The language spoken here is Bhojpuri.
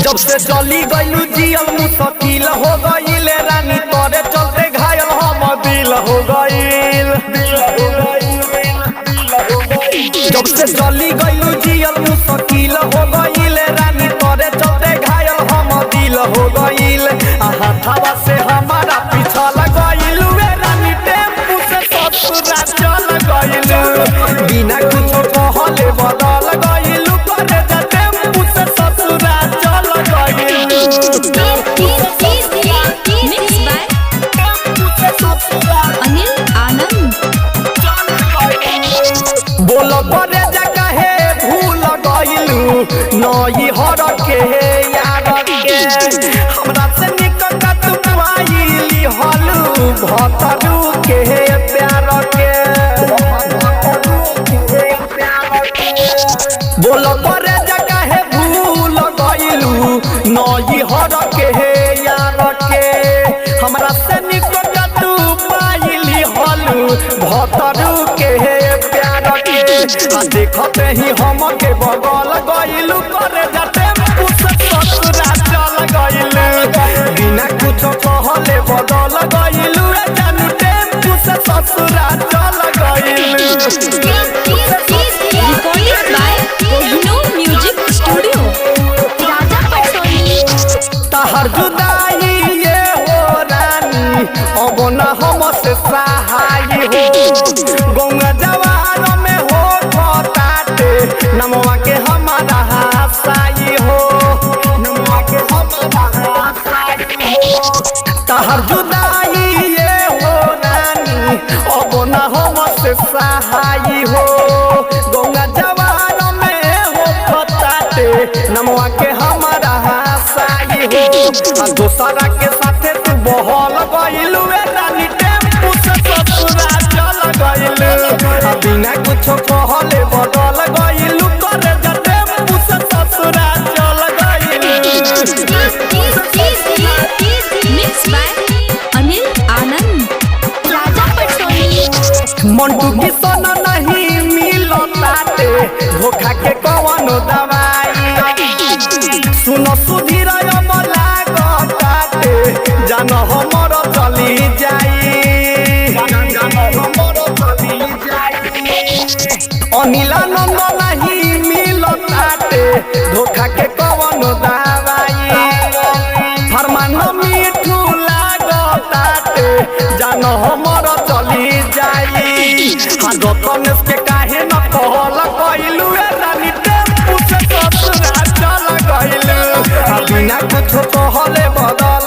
जब से चली गईलू जियल मुश्किल हो गईल रानी तोरे चलते घायल हम दिल हो गईल। जब से चली गईलू जियल मुश्किल हो गईल रानी तोरे चलते घायल हम दिल हो गईल। हाथवा से हमारा पीछा लगईल रानी टेम्पू से ससुरा चल गईल बिना कुछ कहले बदल गईल करे जा टेम्पू से ससुरा चल गईल। बोल करे जा कहे भूल गईलू नई हर के यार के हमरा से निकट तू पाइली हलू भतरू के प्यार के। बोल करे जा कहे भूल गईलू नई हर के यार के हमरा से निकट तू पाइली हलू भतरू के प्यार के। देखते ही हम के बगल गईलू करे जा टेम्पू से ससुरा चल गईल बिना कुछ कहले बदल गईलू जानू टेम्पू से ससुरा चल गईल। तहर जुदाई ये हो रानी अब न हम से सहाय हो गंगा जवार में हो खताटे नमवा के हमारा हसाई हो नमवा के हमारा हसाई हो। तहर जुदाई ये हो रानी अब न हम से सहाय हो गंगा जवार में हो खताटे नमवा के हमारा हसाई हो। दोसरा के साथे तू बहल गईलू रानी टेम्पू से ससुरा चल गईल बिना कुछ कहले बदल गईलू करे जा टेम्पू से ससुरा चल गईल। मंटू की सन नहीं मिलताटे धोखा के कवनो दवाई सुनो सुधीर जान हमर चली जाई अनिलानंद नहीं मिलताटे धोखा के कवन दवाई फरमान मीठू लागताटे जान हमर चली जाई। गणेश के काहे न कहल कइलू रानी टेम्पू से ससुरा चल गईल बिना कुछ कहले बदल